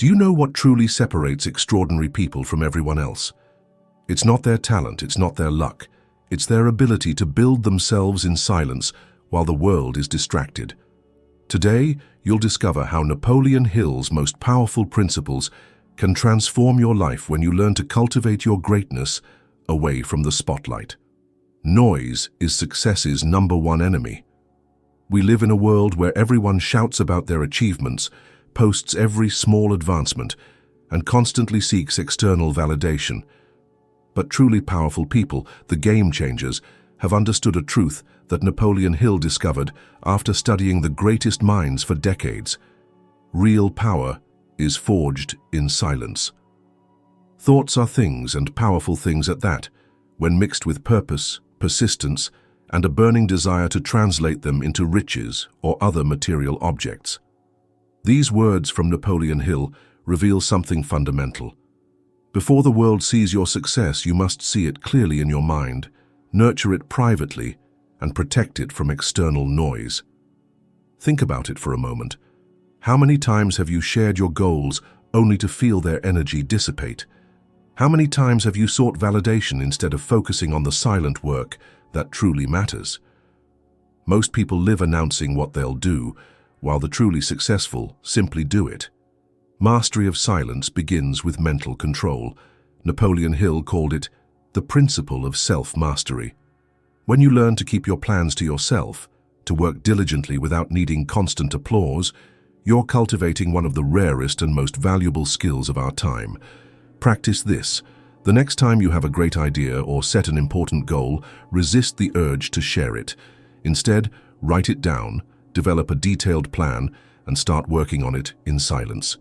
Do you know what truly separates extraordinary people from everyone else? It's not their talent, it's not their luck. It's their ability to build themselves in silence while the world is distracted. Today, you'll discover how Napoleon Hill's most powerful principles can transform your life when you learn to cultivate your greatness away from the spotlight. Noise is success's #1 enemy. We live in a world where everyone shouts about their achievements, posts every small advancement, and constantly seeks external validation. But truly powerful people, the game changers, have understood a truth that Napoleon Hill discovered after studying the greatest minds for decades. Real power is forged in silence. Thoughts are things, and powerful things at that, when mixed with purpose, persistence, and a burning desire to translate them into riches or other material objects. These words from Napoleon Hill reveal something fundamental. Before the world sees your success, you must see it clearly in your mind, nurture it privately, and protect it from external noise. Think about it for a moment. How many times have you shared your goals only to feel their energy dissipate? How many times have you sought validation instead of focusing on the silent work that truly matters? Most people live announcing what they'll do, while the truly successful simply do it. Mastery of silence begins with mental control. Napoleon Hill called it the principle of self-mastery. When you learn to keep your plans to yourself, to work diligently without needing constant applause, you're cultivating one of the rarest and most valuable skills of our time. Practice this. The next time you have a great idea or set an important goal, resist the urge to share it. Instead, write it down, develop a detailed plan, and start working on it in silence.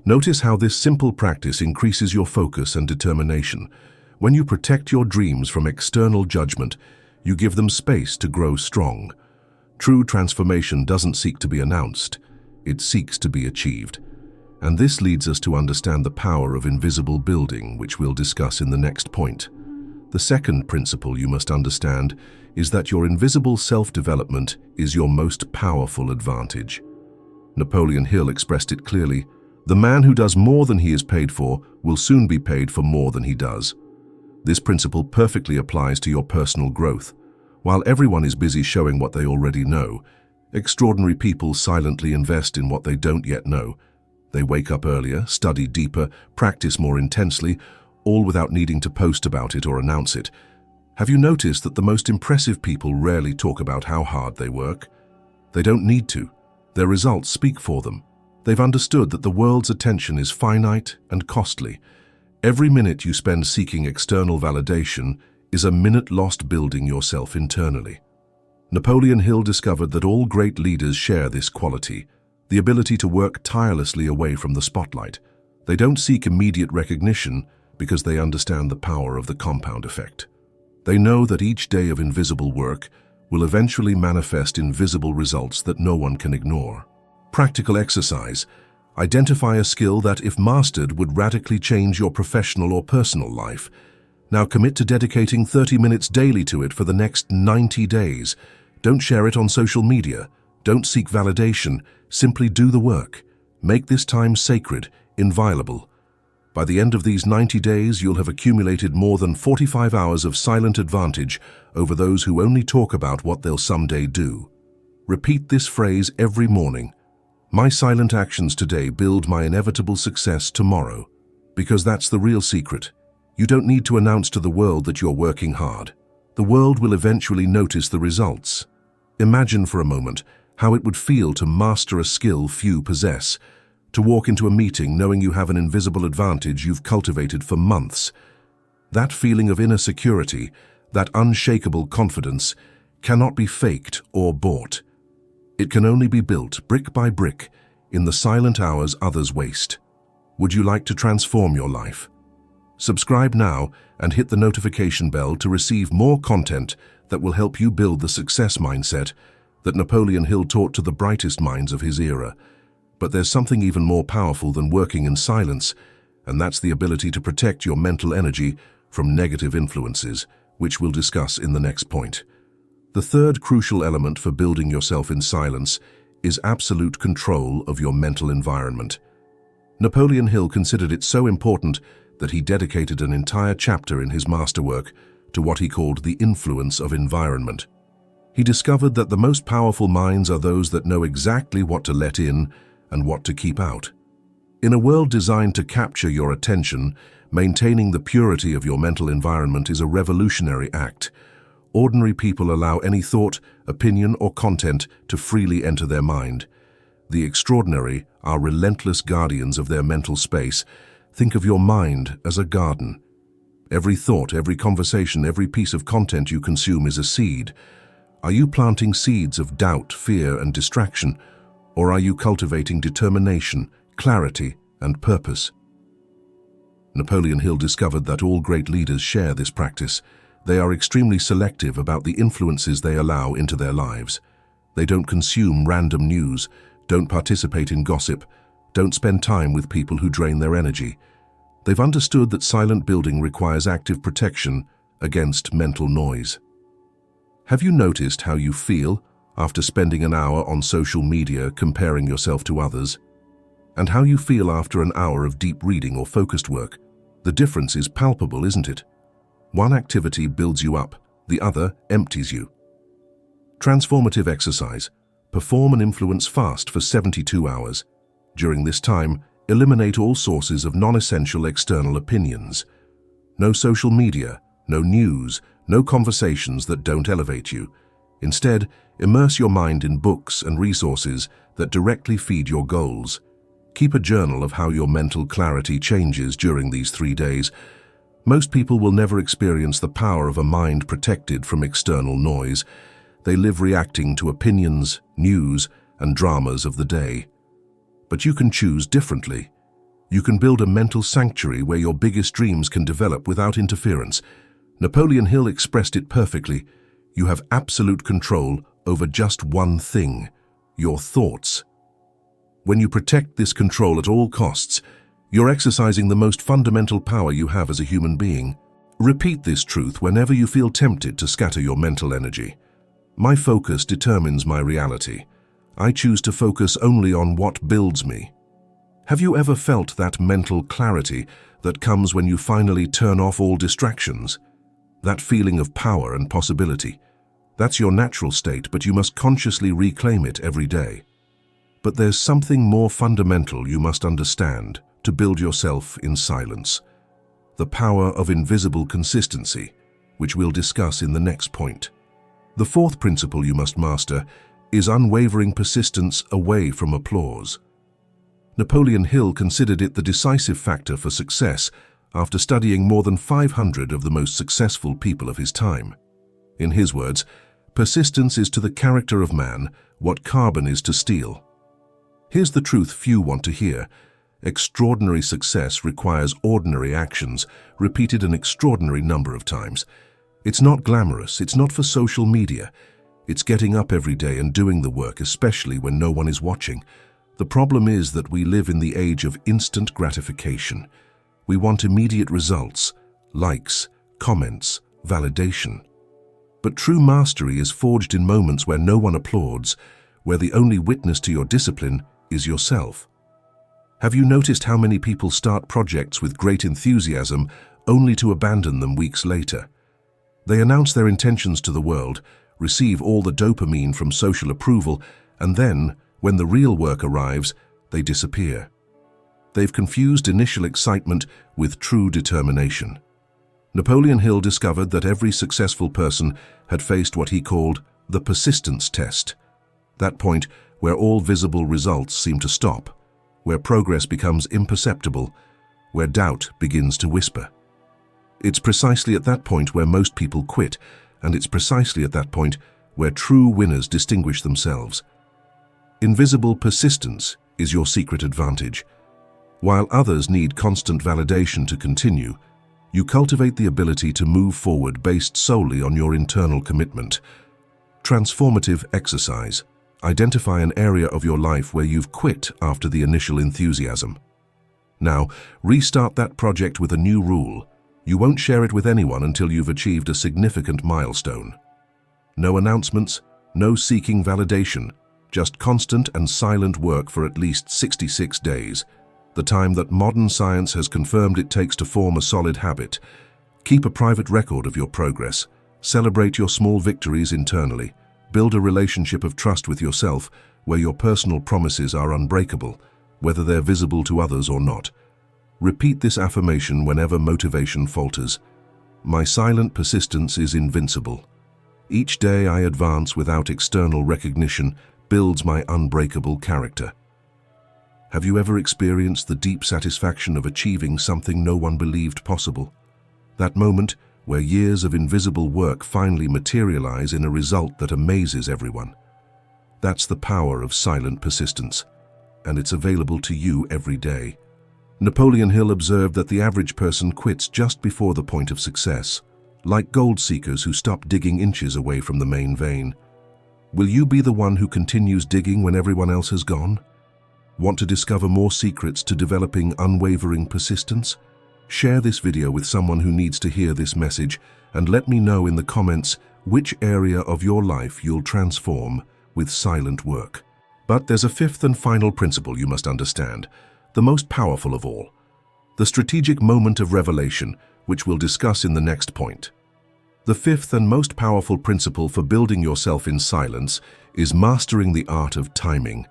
Notice how this simple practice increases your focus and determination. When you protect your dreams from external judgment, you give them space to grow strong. True transformation doesn't seek to be announced, it seeks to be achieved. And this leads us to understand the power of invisible building, which we'll discuss in the next point. The second principle you must understand is that your invisible self-development is your most powerful advantage. Napoleon Hill expressed it clearly: the man who does more than he is paid for will soon be paid for more than he does. This principle perfectly applies to your personal growth. While everyone is busy showing what they already know, extraordinary people silently invest in what they don't yet know. They wake up earlier, study deeper, practice more intensely, all without needing to post about it or announce it. Have you noticed that the most impressive people rarely talk about how hard they work? They don't need to. Their results speak for them. They've understood that the world's attention is finite and costly. Every minute you spend seeking external validation is a minute lost building yourself internally. Napoleon Hill discovered that all great leaders share this quality, the ability to work tirelessly away from the spotlight. They don't seek immediate recognition because they understand the power of the compound effect. They know that each day of invisible work will eventually manifest in visible results that no one can ignore. Practical exercise. Identify a skill that, if mastered, would radically change your professional or personal life. Now commit to dedicating 30 minutes daily to it for the next 90 days. Don't share it on social media. Don't seek validation. Simply do the work. Make this time sacred, inviolable. By the end of these 90 days, you'll have accumulated more than 45 hours of silent advantage over those who only talk about what they'll someday do. Repeat this phrase every morning. My silent actions today build my inevitable success tomorrow. Because that's the real secret. You don't need to announce to the world that you're working hard. The world will eventually notice the results. Imagine for a moment how it would feel to master a skill few possess, to walk into a meeting knowing you have an invisible advantage you've cultivated for months. That feeling of inner security, that unshakable confidence, cannot be faked or bought. It can only be built, brick by brick, in the silent hours others waste. Would you like to transform your life? Subscribe now and hit the notification bell to receive more content that will help you build the success mindset that Napoleon Hill taught to the brightest minds of his era. But there's something even more powerful than working in silence, and that's the ability to protect your mental energy from negative influences, which we'll discuss in the next point. The third crucial element for building yourself in silence is absolute control of your mental environment. Napoleon Hill considered it so important that he dedicated an entire chapter in his masterwork to what he called the influence of environment. He discovered that the most powerful minds are those that know exactly what to let in and what to keep out. In a world designed to capture your attention, maintaining the purity of your mental environment is a revolutionary act. Ordinary people allow any thought, opinion, or content to freely enter their mind. The extraordinary are relentless guardians of their mental space. Think of your mind as a garden. Every thought, every conversation, every piece of content you consume is a seed. Are you planting seeds of doubt, fear, and distraction, or are you cultivating determination, clarity, and purpose? Napoleon Hill discovered that all great leaders share this practice. They are extremely selective about the influences they allow into their lives. They don't consume random news, don't participate in gossip, don't spend time with people who drain their energy. They've understood that silent building requires active protection against mental noise. Have you noticed how you feel after spending an hour on social media comparing yourself to others? And how you feel after an hour of deep reading or focused work? The difference is palpable, isn't it? One activity builds you up, the other empties you. Transformative exercise. Perform and influence fast for 72 hours. During this time, eliminate all sources of non-essential external opinions. No social media, no news, no conversations that don't elevate you. Instead, immerse your mind in books and resources that directly feed your goals. Keep a journal of how your mental clarity changes during these 3 days. Most people will never experience the power of a mind protected from external noise. They live reacting to opinions, news, and dramas of the day. But you can choose differently. You can build a mental sanctuary where your biggest dreams can develop without interference. Napoleon Hill expressed it perfectly. You have absolute control over just one thing: your thoughts. When you protect this control at all costs, you're exercising the most fundamental power you have as a human being. Repeat this truth whenever you feel tempted to scatter your mental energy. My focus determines my reality. I choose to focus only on what builds me. Have you ever felt that mental clarity that comes when you finally turn off all distractions? That feeling of power and possibility. That's your natural state, but you must consciously reclaim it every day. But there's something more fundamental you must understand to build yourself in silence. The power of invisible consistency, which we'll discuss in the next point. The fourth principle you must master is unwavering persistence away from applause. Napoleon Hill considered it the decisive factor for success after studying more than 500 of the most successful people of his time. In his words, persistence is to the character of man what carbon is to steel. Here's the truth few want to hear. Extraordinary success requires ordinary actions, repeated an extraordinary number of times. It's not glamorous, it's not for social media. It's getting up every day and doing the work, especially when no one is watching. The problem is that we live in the age of instant gratification. We want immediate results, likes, comments, validation. But true mastery is forged in moments where no one applauds, where the only witness to your discipline is yourself. Have you noticed how many people start projects with great enthusiasm only to abandon them weeks later? They announce their intentions to the world, receive all the dopamine from social approval, and then, when the real work arrives, they disappear. They've confused initial excitement with true determination. Napoleon Hill discovered that every successful person had faced what he called the persistence test. That point where all visible results seem to stop, where progress becomes imperceptible, where doubt begins to whisper. It's precisely at that point where most people quit, and it's precisely at that point where true winners distinguish themselves. Invisible persistence is your secret advantage. While others need constant validation to continue, you cultivate the ability to move forward based solely on your internal commitment. Transformative exercise. Identify an area of your life where you've quit after the initial enthusiasm. Now, restart that project with a new rule. You won't share it with anyone until you've achieved a significant milestone. No announcements, no seeking validation, just constant and silent work for at least 66 days. the time that modern science has confirmed it takes to form a solid habit. Keep a private record of your progress. Celebrate your small victories internally. Build a relationship of trust with yourself where your personal promises are unbreakable, whether they're visible to others or not. Repeat this affirmation whenever motivation falters. My silent persistence is invincible. Each day I advance without external recognition builds my unbreakable character. Have you ever experienced the deep satisfaction of achieving something no one believed possible? That moment where years of invisible work finally materialize in a result that amazes everyone. That's the power of silent persistence, and it's available to you every day. Napoleon Hill observed that the average person quits just before the point of success, like gold seekers who stop digging inches away from the main vein. Will you be the one who continues digging when everyone else has gone? Want to discover more secrets to developing unwavering persistence? Share this video with someone who needs to hear this message and let me know in the comments which area of your life you'll transform with silent work. But there's a fifth and final principle you must understand, the most powerful of all. The strategic moment of revelation, which we'll discuss in the next point. The fifth and most powerful principle for building yourself in silence is mastering the art of timing.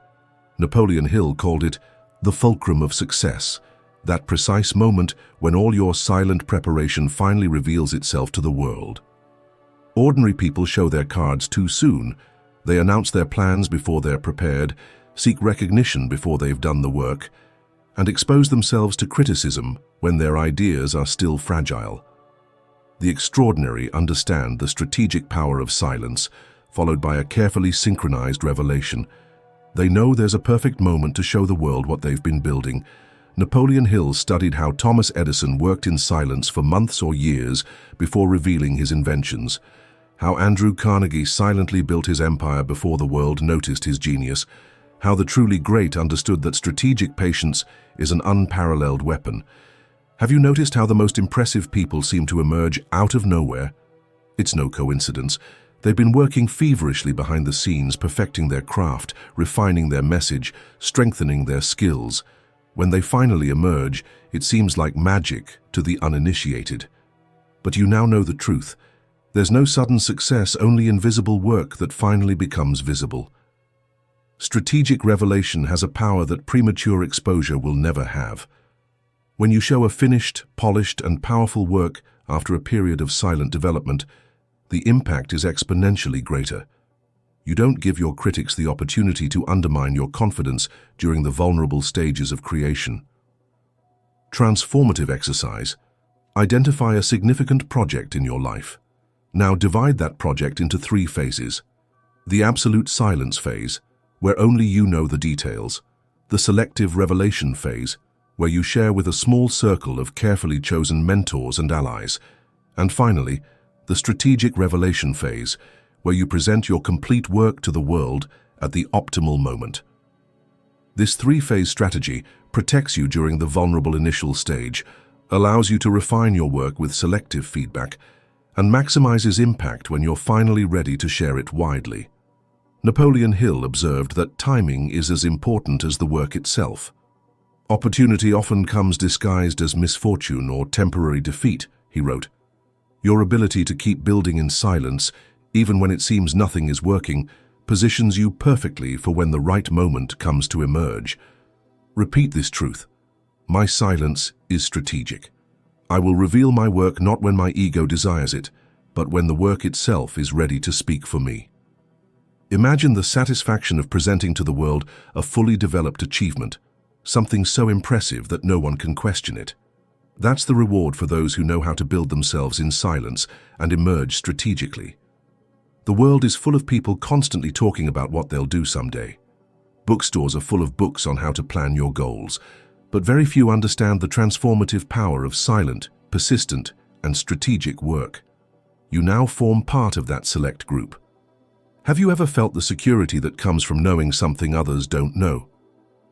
Napoleon Hill called it the fulcrum of success, that precise moment when all your silent preparation finally reveals itself to the world. Ordinary people show their cards too soon. They announce their plans before they're prepared, seek recognition before they've done the work, and expose themselves to criticism when their ideas are still fragile. The extraordinary understand the strategic power of silence, followed by a carefully synchronized revelation. They know there's a perfect moment to show the world what they've been building. Napoleon Hill studied how Thomas Edison worked in silence for months or years before revealing his inventions, how Andrew Carnegie silently built his empire before the world noticed his genius, how the truly great understood that strategic patience is an unparalleled weapon. Have you noticed how the most impressive people seem to emerge out of nowhere? It's no coincidence. They've been working feverishly behind the scenes, perfecting their craft, refining their message, strengthening their skills. When they finally emerge, it seems like magic to the uninitiated. But you now know the truth. There's no sudden success, only invisible work that finally becomes visible. Strategic revelation has a power that premature exposure will never have. When you show a finished, polished, and powerful work after a period of silent development, the impact is exponentially greater. You don't give your critics the opportunity to undermine your confidence during the vulnerable stages of creation. Transformative exercise. Identify a significant project in your life. Now divide that project into 3 phases. The absolute silence phase, where only you know the details. The selective revelation phase, where you share with a small circle of carefully chosen mentors and allies. And finally, the strategic revelation phase, where you present your complete work to the world at the optimal moment. This 3-phase strategy protects you during the vulnerable initial stage, allows you to refine your work with selective feedback, and maximizes impact when you're finally ready to share it widely. Napoleon Hill observed that timing is as important as the work itself. Opportunity often comes disguised as misfortune or temporary defeat, he wrote. Your ability to keep building in silence, even when it seems nothing is working, positions you perfectly for when the right moment comes to emerge. Repeat this truth. My silence is strategic. I will reveal my work not when my ego desires it, but when the work itself is ready to speak for me. Imagine the satisfaction of presenting to the world a fully developed achievement, something so impressive that no one can question it. That's the reward for those who know how to build themselves in silence and emerge strategically. The world is full of people constantly talking about what they'll do someday. Bookstores are full of books on how to plan your goals, but very few understand the transformative power of silent, persistent, and strategic work. You now form part of that select group. Have you ever felt the security that comes from knowing something others don't know?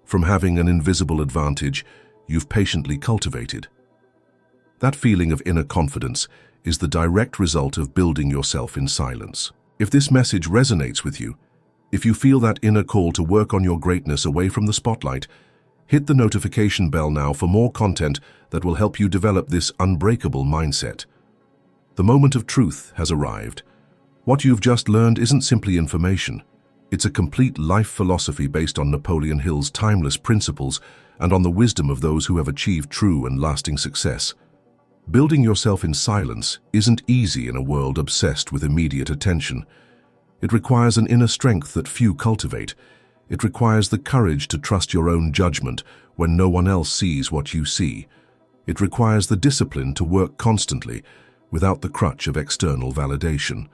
From having an invisible advantage you've patiently cultivated? That feeling of inner confidence is the direct result of building yourself in silence. If this message resonates with you, if you feel that inner call to work on your greatness away from the spotlight, Hit the notification bell now for more content that will help you develop this unbreakable mindset. The moment of truth has arrived. What you've just learned isn't simply information. It's a complete life philosophy based on Napoleon Hill's timeless principles and on the wisdom of those who have achieved true and lasting success. Building yourself in silence isn't easy in a world obsessed with immediate attention. It requires an inner strength that few cultivate. It requires the courage to trust your own judgment when no one else sees what you see. It requires the discipline to work constantly without the crutch of external validation.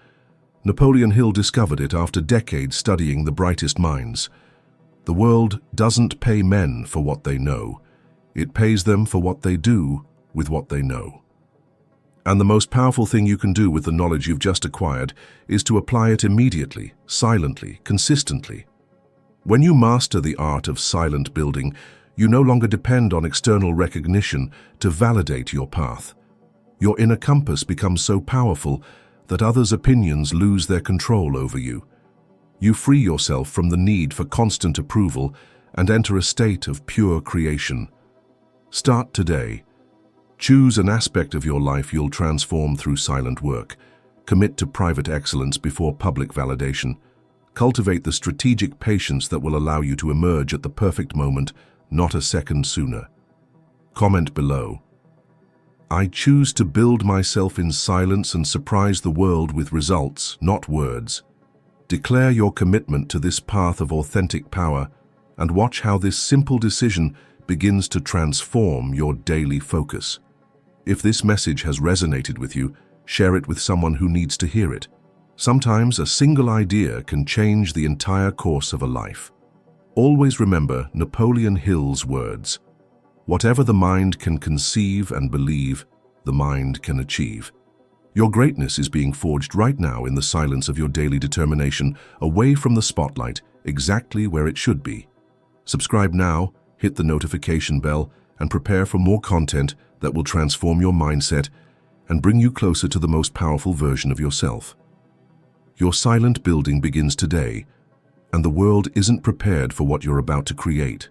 Napoleon Hill discovered it after decades studying the brightest minds. The world doesn't pay men for what they know. It pays them for what they do with what they know. And the most powerful thing you can do with the knowledge you've just acquired is to apply it immediately, silently, consistently. When you master the art of silent building, you no longer depend on external recognition to validate your path. Your inner compass becomes so powerful that others' opinions lose their control over you. You free yourself from the need for constant approval and enter a state of pure creation. Start today. Choose an aspect of your life you'll transform through silent work. Commit to private excellence before public validation. Cultivate the strategic patience that will allow you to emerge at the perfect moment, not a second sooner. Comment below. I choose to build myself in silence and surprise the world with results, not words. Declare your commitment to this path of authentic power and watch how this simple decision begins to transform your daily focus. If this message has resonated with you, share it with someone who needs to hear it. Sometimes a single idea can change the entire course of a life. Always remember Napoleon Hill's words. Whatever the mind can conceive and believe, the mind can achieve. Your greatness is being forged right now in the silence of your daily determination, away from the spotlight, exactly where it should be. Subscribe now, hit the notification bell, and prepare for more content that will transform your mindset and bring you closer to the most powerful version of yourself. Your silent building begins today, and the world isn't prepared for what you're about to create.